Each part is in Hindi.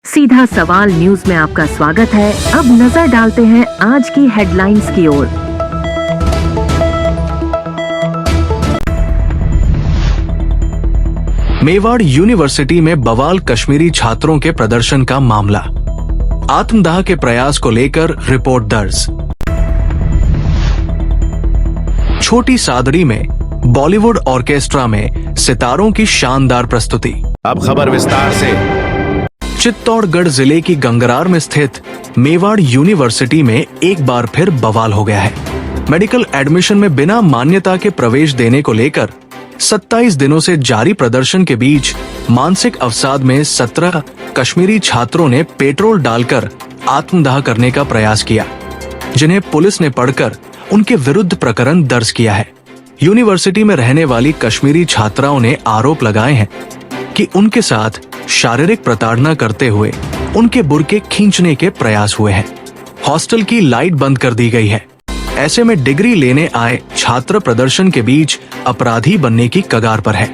सीधा सवाल न्यूज में आपका स्वागत है। अब नजर डालते हैं आज की हेडलाइंस की ओर। मेवाड़ यूनिवर्सिटी में बवाल कश्मीरी छात्रों के प्रदर्शन का मामला। आत्मदाह के प्रयास को लेकर रिपोर्ट दर्ज। छोटी सादड़ी में बॉलीवुड ऑर्केस्ट्रा में सितारों की शानदार प्रस्तुति। अब खबर विस्तार से। चित्तौड़गढ़ जिले की गंगरार में स्थित मेवाड़ यूनिवर्सिटी में एक बार फिर बवाल हो गया है। मेडिकल एडमिशन में बिना मान्यता के प्रवेश देने को लेकर 27 दिनों से जारी प्रदर्शन के बीच मानसिक अवसाद में 17 कश्मीरी छात्रों ने पेट्रोल डालकर आत्मदाह करने का प्रयास किया, जिन्हें पुलिस ने पकड़कर उनके विरुद्ध प्रकरण दर्ज किया है। यूनिवर्सिटी में रहने वाली कश्मीरी छात्राओं ने आरोप लगाए हैं कि उनके साथ शारीरिक प्रताड़ना करते हुए उनके बुर्के खींचने के प्रयास हुए हैं। हॉस्टल की लाइट बंद कर दी गई है। ऐसे में डिग्री लेने आए छात्र प्रदर्शन के बीच अपराधी बनने की कगार पर है।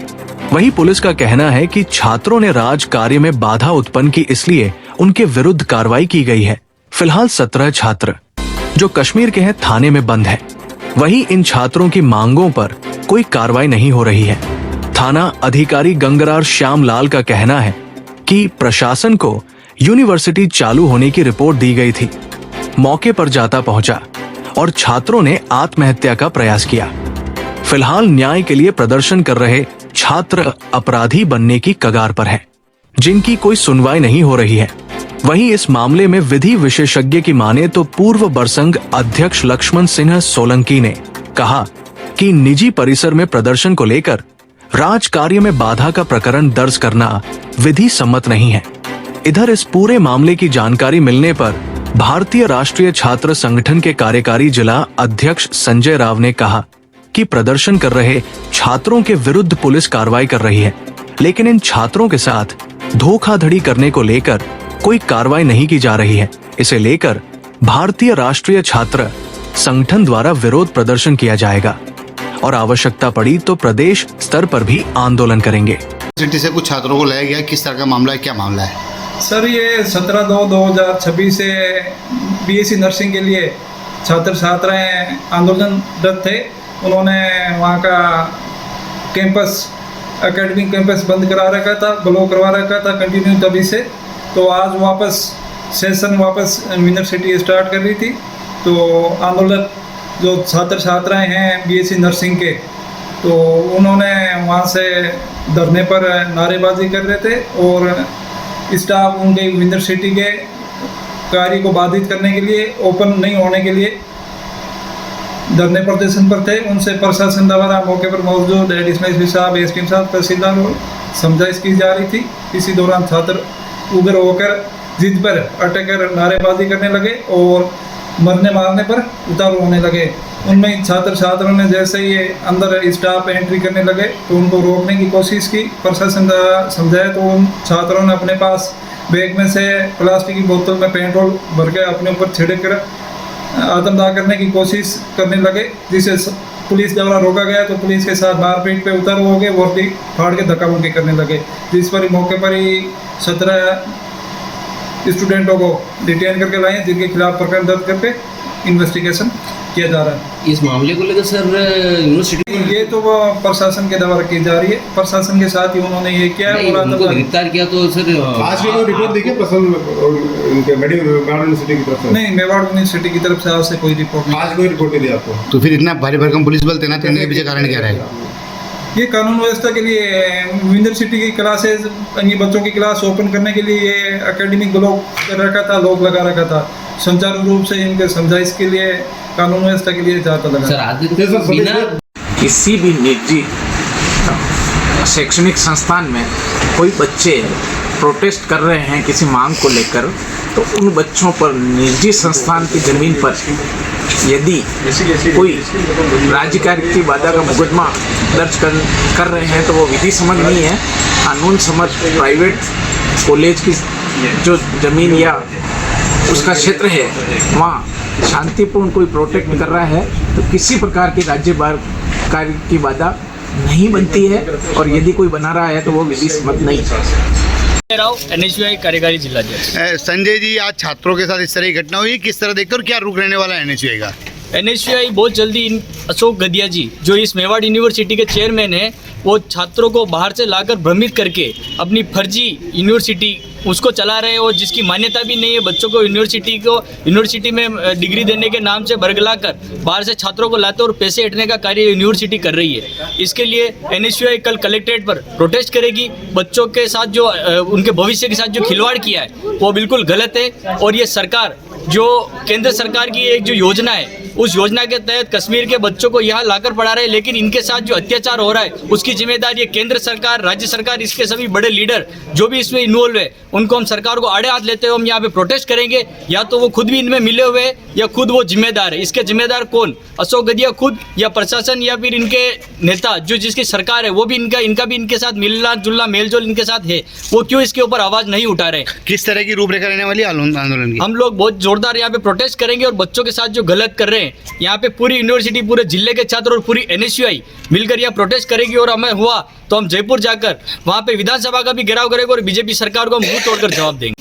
वहीं पुलिस का कहना है कि छात्रों ने राज कार्य में बाधा उत्पन्न की, इसलिए उनके विरुद्ध कार्रवाई की गई है। फिलहाल 17 छात्र जो कश्मीर के हैं थाने में बंद है। वहीं इन छात्रों की मांगों पर कोई कार्रवाई नहीं हो रही है। थाना अधिकारी गंगरार श्याम लाल का कहना है कि प्रशासन को यूनिवर्सिटी चालू होने की रिपोर्ट दी गई थी। मौके पर जाता पहुंचा और छात्रों ने आत्महत्या का प्रयास किया। फिलहाल न्याय के लिए प्रदर्शन कर रहे छात्र अपराधी बनने की कगार पर हैं, जिनकी कोई सुनवाई नहीं हो रही है। वहीं इस मामले में विधि विशेषज्ञ की माने तो पूर्व बरसंग अध्यक्ष लक्ष्मण सिन्हा सोलंकी ने कहा कि निजी परिसर में प्रदर्शन को लेकर राज कार्य में बाधा का प्रकरण दर्ज करना विधि सम्मत नहीं है। इधर इस पूरे मामले की जानकारी मिलने पर भारतीय राष्ट्रीय छात्र संगठन के कार्यकारी जिला अध्यक्ष संजय राव ने कहा कि प्रदर्शन कर रहे छात्रों के विरुद्ध पुलिस कार्रवाई कर रही है, लेकिन इन छात्रों के साथ धोखाधड़ी करने को लेकर कोई कार्रवाई नहीं की जा रही है। इसे लेकर भारतीय राष्ट्रीय छात्र संगठन द्वारा विरोध प्रदर्शन किया जाएगा और आवश्यकता पड़ी तो प्रदेश स्तर पर भी आंदोलन करेंगे। यूनिवर्सिटी से कुछ छात्रों को लाया गया, किस तरह का मामला है, क्या मामला है? सर, ये 17/2/2026 से बीएससी नर्सिंग के लिए छात्र छात्राएं आंदोलनरत थे। उन्होंने वहाँ का कैंपस, एकेडमिक कैंपस बंद करा रखा था, ब्लॉक करवा रखा था कंटिन्यू तभी से। तो आज वापस सेशन यूनिवर्सिटी स्टार्ट कर रही थी। तो आंदोलन जो छात्र छात्राएं हैं बीएससी नर्सिंग के, तो उन्होंने वहाँ से धरने पर नारेबाजी कर रहे थे और स्टाफ उनके यूनिवर्सिटी के कार्य को बाधित करने के लिए, ओपन नहीं होने के लिए धरने प्रदर्शन पर थे। उनसे प्रशासन द्वारा मौके पर मौजूद एडिशनल एसपी साहब, एसपी साहब, तहसीलदार को समझाइश की जा रही थी। इसी दौरान छात्र उग्र होकर जिद पर अटक कर नारेबाजी करने लगे और मरने मारने पर उतारू होने लगे। उनमें छात्र छात्रों ने जैसे ही अंदर स्टाफ एंट्री करने लगे तो उनको रोकने की कोशिश की। प्रशासन द्वारा समझाया तो उन छात्रों ने अपने पास बैग में से प्लास्टिक की बोतल में पेट्रोल भर के अपने ऊपर छिड़क कर आत्मदाह करने की कोशिश करने लगे, जिसे पुलिस द्वारा रोका गया। तो पुलिस के साथ मारपीट पे उतारू हो गए, वर्दी फाड़ के धक्का मुक्की करने लगे, जिस पर मौके पर ही 17 स्टूडेंटों को डिटेन करके लाए, जिनके खिलाफ प्रकरण दर्ज करके इन्वेस्टिगेशन किया जा रहा है। इस मामले को लेकर सर यूनिवर्सिटी ये तो वो प्रशासन के द्वारा की जा रही है। प्रशासन के साथ ही उन्होंने ये किया है। उनको गिरफ्तार किया तो सर आज की रिपोर्ट देखिए मेवाड़ यूनिवर्सिटी की तरफ से? नहीं, मेवाड़ यूनिवर्सिटी की तरफ से आज से कोई रिपोर्ट नहीं। आज कोई रिपोर्ट नहीं दी आपको? तो फिर इतना भारी भरकम पुलिस बल तैनात करने के पीछे कारण क्या रहेगा? ये कानून व्यवस्था के लिए यूनिवर्सिटी की क्लासेज, अन्य बच्चों की क्लास ओपन करने के लिए ये एकेडमिक ब्लॉक कर रखा था, लॉक लगा रखा था। संचारू रूप से इनके समझाइश के लिए, कानून व्यवस्था के लिए जाता लगा। सर आज बिना किसी भी निजी शैक्षणिक संस्थान में कोई बच्चे प्रोटेस्ट कर रहे हैं किसी मांग को लेकर, तो उन बच्चों पर निजी संस्थान की जमीन पर यदि कोई राज्य कार्य की बाधा का मुकदमा दर्ज कर रहे हैं तो वो विधि सम्मत नहीं है, कानून सम्मत। प्राइवेट कॉलेज की जो जमीन या उसका क्षेत्र है, वहाँ शांतिपूर्ण कोई प्रोटेक्ट कर रहा है तो किसी प्रकार की राज्य कार्य की बाधा नहीं बनती है, और यदि कोई बना रहा है तो वो विधि सम्मत नहीं है। राव NSUI कार्यकारी जिलाध्यक्ष। संजय जी, आज छात्रों के साथ इस तरह की घटना हुई, किस तरह देखते हो और क्या रुख रहने वाला है NSUI का? NSUI बहुत जल्दी इन अशोक गदिया जी जो इस मेवाड़ यूनिवर्सिटी के चेयरमैन हैं, वो छात्रों को बाहर से लाकर भ्रमित करके अपनी फर्जी यूनिवर्सिटी उसको चला रहे हैं और जिसकी मान्यता भी नहीं है। बच्चों को यूनिवर्सिटी में डिग्री देने के नाम से बरगलाकर बाहर से छात्रों को लाते और पैसे हटने का कार्य यूनिवर्सिटी कर रही है। इसके लिए NSUI कल कलेक्ट्रेट पर प्रोटेस्ट करेगी। बच्चों के साथ जो उनके भविष्य के साथ जो खिलवाड़ किया है वो बिल्कुल गलत है और ये सरकार जो केंद्र सरकार की एक जो योजना है उस योजना के तहत कश्मीर के बच्चों को यहाँ लाकर पढ़ा रहे हैं, लेकिन इनके साथ जो अत्याचार हो रहा है उसकी जिम्मेदारी केंद्र सरकार, राज्य सरकार, इसके सभी बड़े लीडर जो भी इसमें इन्वॉल्व है उनको हम सरकार को आड़े हाथ लेते हुए हम यहाँ पे प्रोटेस्ट करेंगे। या तो वो खुद भी इनमें मिले हुए हैं या खुद वो जिम्मेदार है। इसके जिम्मेदार कौन? अशोक गदिया खुद या प्रशासन या फिर इनके नेता जो जिसकी सरकार है वो भी इनका भी इनके साथ मिलना जुलना मेलजोल इनके साथ है। वो क्यों इसके ऊपर आवाज नहीं उठा रहे? किस तरह की रूपरेखा रहने वाली आंदोलन की? हम लोग बहुत जोरदार यहाँ पे प्रोटेस्ट करेंगे और बच्चों के साथ जो गलत कर रहे हैं यहाँ पे पूरी यूनिवर्सिटी, पूरे जिले के छात्र और पूरी NSUI मिलकर यहाँ प्रोटेस्ट करेगी। और हमें हुआ तो हम जयपुर जाकर वहाँ पे विधानसभा का भी घेराव करेंगे और बीजेपी सरकार को हम मुंह तोड़कर जवाब देंगे।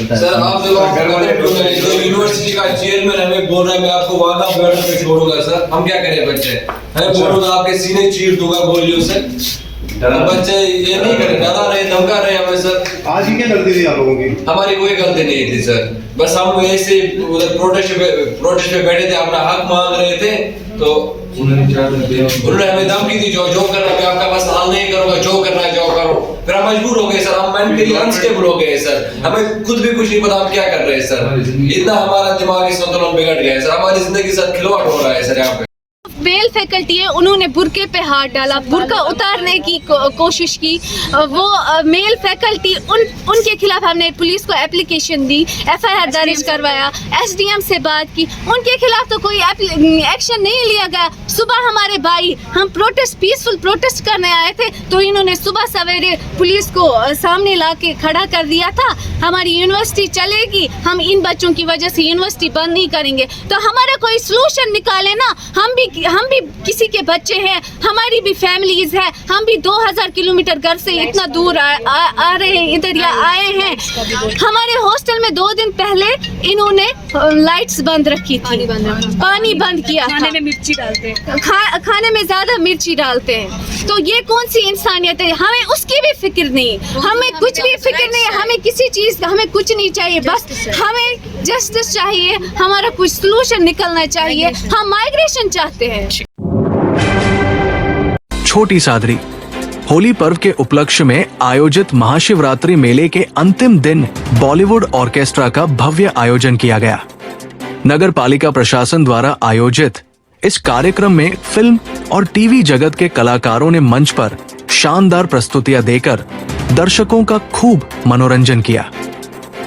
सर, आप जो यूनिवर्सिटी का चेयरमैन हमें बोल रहा है मैं आपको वादा पे छोड़ूंगा सर, हम क्या करें? बच्चे हमें बोलूंगा आपके सीने चीर दूंगा, बोलियो सर। बच्चे ये नहीं करे, डरा रहे, धमका रहे हमें सर। आज ही क्या गलती थी आप लोगों की? हमारी कोई गलती नहीं थी सर, बस हम ऐसे उधर प्रोटेस्ट पे बैठे थे, अपना हक मांग रहे थे तो उन्होंने हमें धमकी दी, जो करना मैं आपका बस हाल नहीं करूंगा, जो करना है जो करो। फिर हम मजबूर हो गए सर, हम मेंटली अनस्टेबल हो गए सर, हमें खुद भी कुछ नहीं पता हम क्या कर रहे हैं सर। इतना हमारा दिमागी संतुलन बिगड़ गया है सर, हमारी जिंदगी के साथ खिलवाड़ हो रहा है सर। यहाँ पे मेल फैकल्टी है, उन्होंने बुरके पे हाथ डाला, बुरका उतारने की कोशिश की। वो मेल फैकल्टी उनके खिलाफ हमने पुलिस को एप्लीकेशन दी, FIR दर्ज करवाया, SDM से बात की, उनके खिलाफ तो कोई एक्शन नहीं लिया गया। सुबह हमारे भाई, हम पीसफुल प्रोटेस्ट करने आए थे तो इन्होंने सुबह सवेरे पुलिस को सामने ला के खड़ा कर दिया था। हमारी यूनिवर्सिटी चलेगी, हम इन बच्चों की वजह से यूनिवर्सिटी बंद नहीं करेंगे। तो हमारा कोई सोल्यूशन निकाले ना। हम भी किसी के बच्चे हैं, हमारी भी फैमिलीज है, हम भी 2000 किलोमीटर घर से इतना दूर आ रहे हैं, इधर या आए हैं। हमारे हॉस्टल में 2 दिन पहले इन्होंने लाइट्स बंद रखी थी, पानी बंद किया, खाने में मिर्ची डालते हैं, खाने में ज्यादा मिर्ची डालते हैं। तो ये कौन सी इंसानियत है? हमें उसकी भी फिक्र नहीं, हमें कुछ भी फिक्र नहीं, हमें किसी चीज का हमें कुछ नहीं चाहिए, बस हमें जस्टिस चाहिए, हमारा कुछ सोल्यूशन निकलना चाहिए। हम माइग्रेशन चाहते हैं। छोटी सादरी होली पर्व के उपलक्ष्य में आयोजित महाशिवरात्रि मेले के अंतिम दिन बॉलीवुड ऑर्केस्ट्रा का भव्य आयोजन किया गया। नगर पालिका प्रशासन द्वारा आयोजित इस कार्यक्रम में फिल्म और टीवी जगत के कलाकारों ने मंच पर शानदार प्रस्तुतियां देकर दर्शकों का खूब मनोरंजन किया।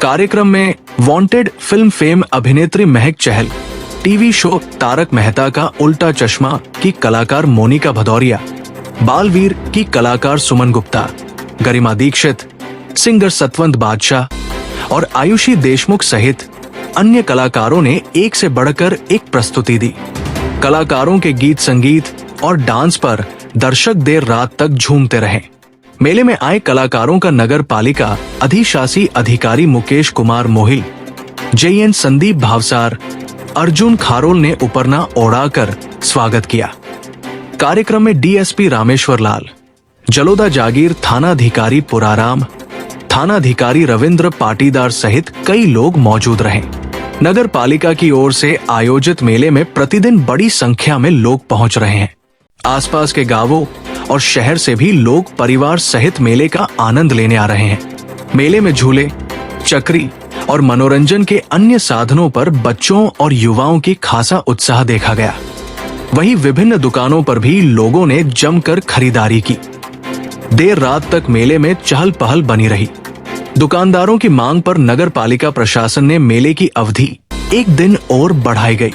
कार्यक्रम में वांटेड फिल्म फेम अभिनेत्री महक चहल, टीवी शो तारक मेहता का उल्टा चश्मा की कलाकार मोनिका भदौरिया, बालवीर की कलाकार सुमन गुप्ता, गरिमा दीक्षित, सिंगर सतवंत बादशाह और आयुषी देशमुख सहित अन्य कलाकारों ने एक से बढ़कर एक प्रस्तुति दी। कलाकारों के गीत संगीत और डांस पर दर्शक देर रात तक झूमते रहे। मेले में आए कलाकारों का नगर पालिका अधिशासी अधिकारी मुकेश कुमार मोहिल, JN संदीप भावसार, अर्जुन खारोल ने उपरना ओढ़ाकर स्वागत किया। कार्यक्रम में DSP रामेश्वर लाल, जलोदा जागीर थानाधिकारी पुराराम, थानाधिकारी रविंद्र पाटीदार सहित कई लोग मौजूद रहे। नगर पालिका की ओर से आयोजित मेले में प्रतिदिन बड़ी संख्या में लोग पहुंच रहे हैं। आसपास के गांवों और शहर से भी लोग परिवार सहित मेले का आनंद लेने आ रहे हैं। मेले में झूले, चक्री और मनोरंजन के अन्य साधनों पर बच्चों और युवाओं की खासा उत्साह देखा गया। वहीं विभिन्न दुकानों पर भी लोगों ने जमकर खरीदारी की। देर रात तक मेले में चहल पहल बनी रही। दुकानदारों की मांग पर नगर पालिका प्रशासन ने मेले की अवधि 1 दिन और बढ़ाई गई।